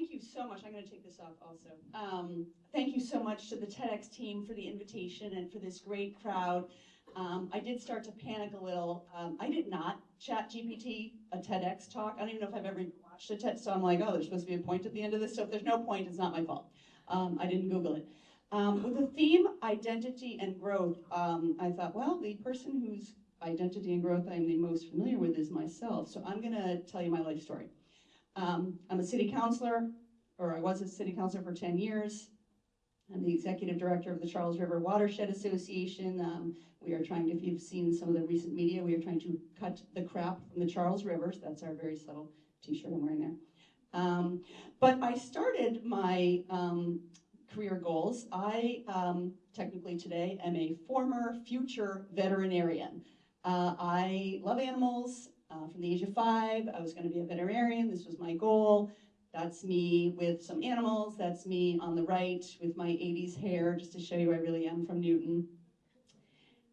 thank you so much. I'm going to take this off also. Thank you so much to the TEDx team for the invitation and for this great crowd. I did start to panic a little. I did not chat GPT a TEDx talk. I don't even know if I've ever watched a TED, so I'm like, oh, there's supposed to be a point at the end of this. So if there's no point, it's not my fault. I didn't Google it. With the theme identity and growth, I thought, well, the person whose identity and growth I'm the most familiar with is myself. So I'm going to tell you my life story. I'm a city councilor, or I was a city councilor for 10 years. I'm the executive director of the Charles River Watershed Association. We are trying to, if you've seen some of the recent media, we are trying to cut the crap from the Charles Rivers. That's our very subtle t-shirt I'm wearing there. But I started my career goals. I technically today am a former future veterinarian. I love animals. From the age of 5, I was going to be a veterinarian. This was my goal. That's me with some animals. That's me on the right with my 80s hair, just to show you I really am from Newton.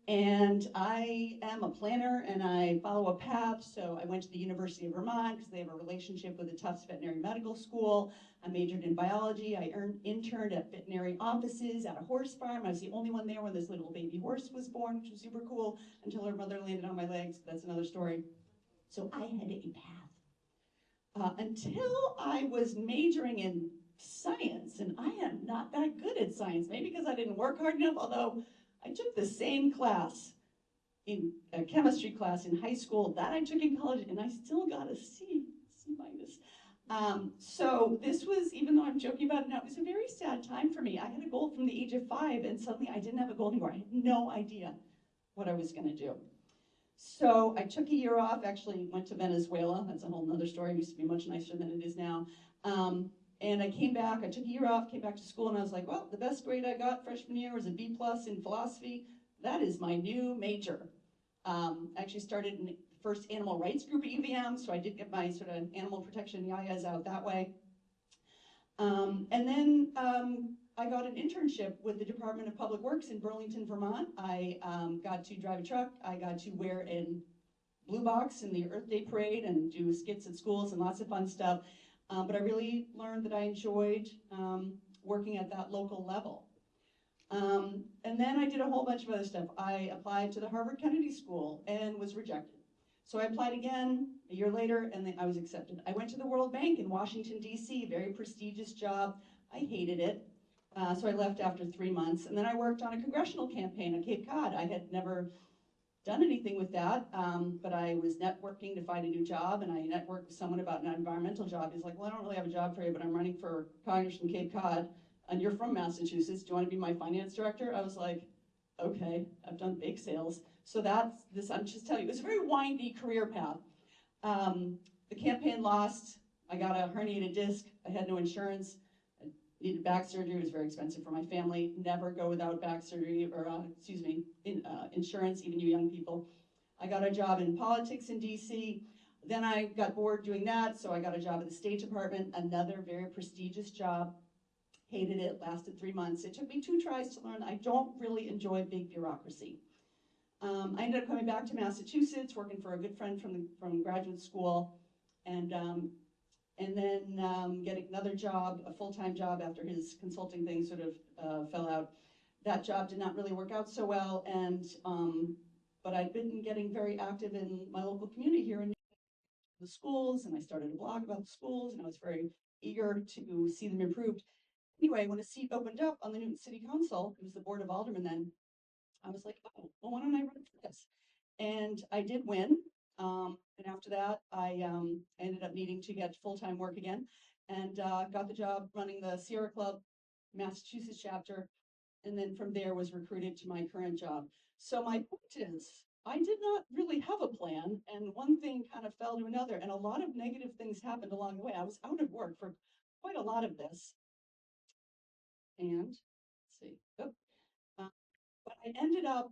And I am a planner and I follow a path. So I went to the University of Vermont because they have a relationship with the Tufts Veterinary Medical School. I majored in biology. I interned at veterinary offices at a horse farm. I was the only one there when this little baby horse was born, which was super cool, until her mother landed on my legs. That's another story. So I had a path until I was majoring in science, and I am not that good at science, maybe because I didn't work hard enough, although I took the same class, in a chemistry class in high school that I took in college, and I still got a C minus. So this was, even though I'm joking about it now, it was a very sad time for me. I had a goal from the age of 5, and suddenly I didn't have a goal anymore. I had no idea what I was going to do. So I took a year off, actually went to Venezuela. That's a whole nother story. It used to be much nicer than it is now. And I came back, I took a year off, came back to school, and I was like, well, the best grade I got freshman year was a B+ in philosophy. That is my new major. I actually started in the first animal rights group at UVM, so I did get my sort of animal protection yayas out that way. And then I got an internship with the Department of Public Works in Burlington, Vermont. I got to drive a truck. I got to wear a blue box in the Earth Day Parade and do skits at schools and lots of fun stuff. But I really learned that I enjoyed working at that local level. And then I did a whole bunch of other stuff. I applied to the Harvard Kennedy School and was rejected. So I applied again a year later, and then I was accepted. I went to the World Bank in Washington, D.C., very prestigious job. I hated it, so I left after 3 months. And then I worked on a congressional campaign on Cape Cod. I had never done anything with that, but I was networking to find a new job, and I networked with someone about an environmental job. He's like, well, I don't really have a job for you, but I'm running for Congress from Cape Cod, and you're from Massachusetts. Do you want to be my finance director? I was like, okay, I've done bake sales. So that's this, I'm just telling you, it was a very windy career path. The campaign lost. I got a herniated disc. I had no insurance. I needed back surgery. It was very expensive for my family. Never go without back surgery or, insurance, even you young people. I got a job in politics in DC. Then I got bored doing that, so I got a job at the State Department, another very prestigious job. Hated it, lasted 3 months. It took me 2 tries to learn I don't really enjoy big bureaucracy. I ended up coming back to Massachusetts, working for a good friend from graduate school, and then getting another job, a full-time job after his consulting thing sort of fell out. That job did not really work out so well, and but I'd been getting very active in my local community here in the schools, and I started a blog about the schools, and I was very eager to see them improved. Anyway, when a seat opened up on the Newton City Council, it was the Board of Aldermen then, I was like, oh, well, why don't I run for this? And I did win. And after that, I ended up needing to get full-time work again and got the job running the Sierra Club Massachusetts chapter. And then from there was recruited to my current job. So my point is, I did not really have a plan, and one thing kind of fell to another, and a lot of negative things happened along the way. I was out of work for quite a lot of this. And let's see. Oh, but I ended up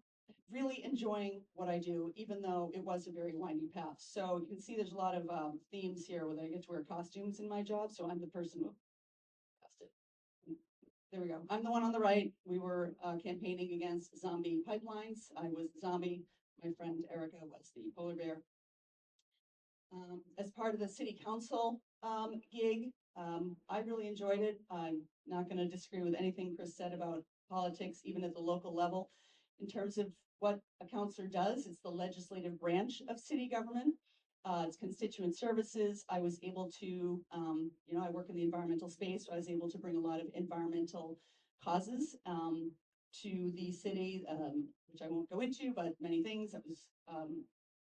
really enjoying what I do, even though it was a very windy path. So you can see there's a lot of themes here where I get to wear costumes in my job. So I'm the person who passed it. There we go. I'm the one on the right. We were campaigning against zombie pipelines. I was the zombie. My friend Erica was the polar bear. As part of the city council gig, I really enjoyed it. I'm not going to disagree with anything Chris said about politics, even at the local level. In terms of what a counselor does, it's the legislative branch of city government. It's constituent services. I was able to, I work in the environmental space, so I was able to bring a lot of environmental causes to the city, which I won't go into, but many things that was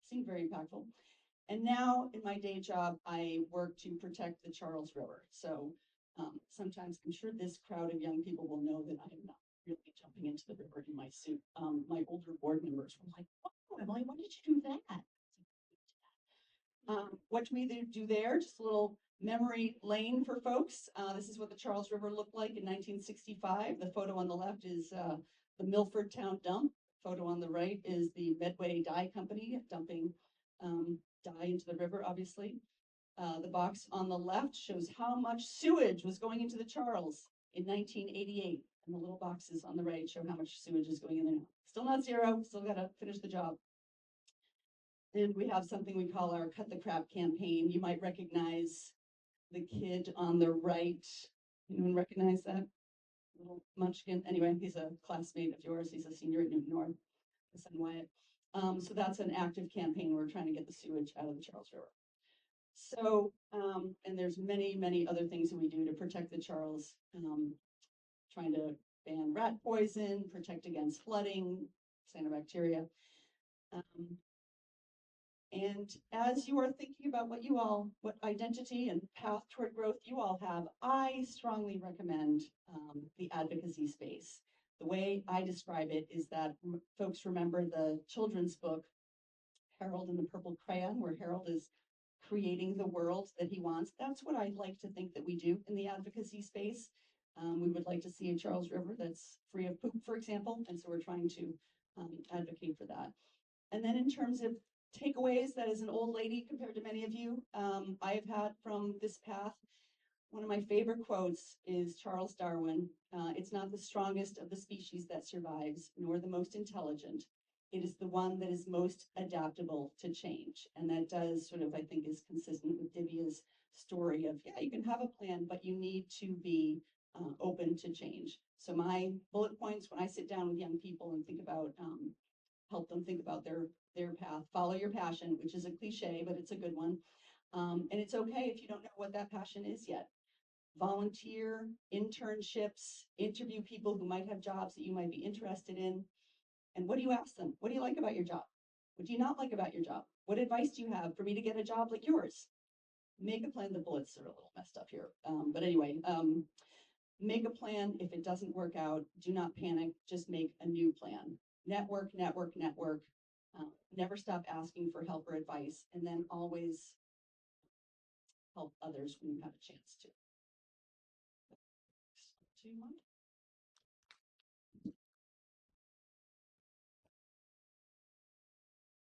seemed very impactful. And now in my day job, I work to protect the Charles River. So sometimes I'm sure this crowd of young people will know that I am not really jumping into the river in my suit. My older board members were like, "Oh, Emily, when did you do that?" What do we do there? Just a little memory lane for folks. This is what the Charles River looked like in 1965. The photo on the left is the Milford Town dump. Photo on the right is the Medway Dye Company dumping dye into the river, obviously. The box on the left shows how much sewage was going into the Charles in 1988. And the little boxes on the right show how much sewage is going in there now. Still not zero, still got to finish the job. And we have something we call our Cut the Crap campaign. You might recognize the kid on the right. Anyone recognize that little munchkin? Anyway, he's a classmate of yours. He's a senior at Newton North, his son Wyatt. So that's an active campaign. We're trying to get the sewage out of the Charles River. So, and there's many, many other things that we do to protect the Charles, trying to ban rat poison, protect against flooding, cyanobacteria. And as you are thinking about what identity and path toward growth you all have, I strongly recommend the advocacy space. The way I describe it is that folks remember the children's book, Harold and the Purple Crayon, where Harold is creating the world that he wants. That's what I like to think that we do in the advocacy space. We would like to see a Charles River that's free of poop, for example, and so we're trying to advocate for that. And then in terms of takeaways, that is an old lady compared to many of you, I have had from this path. One of my favorite quotes is Charles Darwin. It's not the strongest of the species that survives, nor the most intelligent. It is the one that is most adaptable to change. And that does sort of, I think, is consistent with Divya's story of, yeah, you can have a plan, but you need to be open to change. So my bullet points when I sit down with young people and think about, help them think about their path, follow your passion, which is a cliche, but it's a good one. And it's okay if you don't know what that passion is yet. Volunteer, internships, interview people who might have jobs that you might be interested in. And what do you ask them? What do you like about your job? What do you not like about your job? What advice do you have for me to get a job like yours? Make a plan. The bullets are a little messed up here. But anyway, make a plan. If it doesn't work out, do not panic. Just make a new plan. Network, network, network. Never stop asking for help or advice, and then always help others when you have a chance to. Do you want?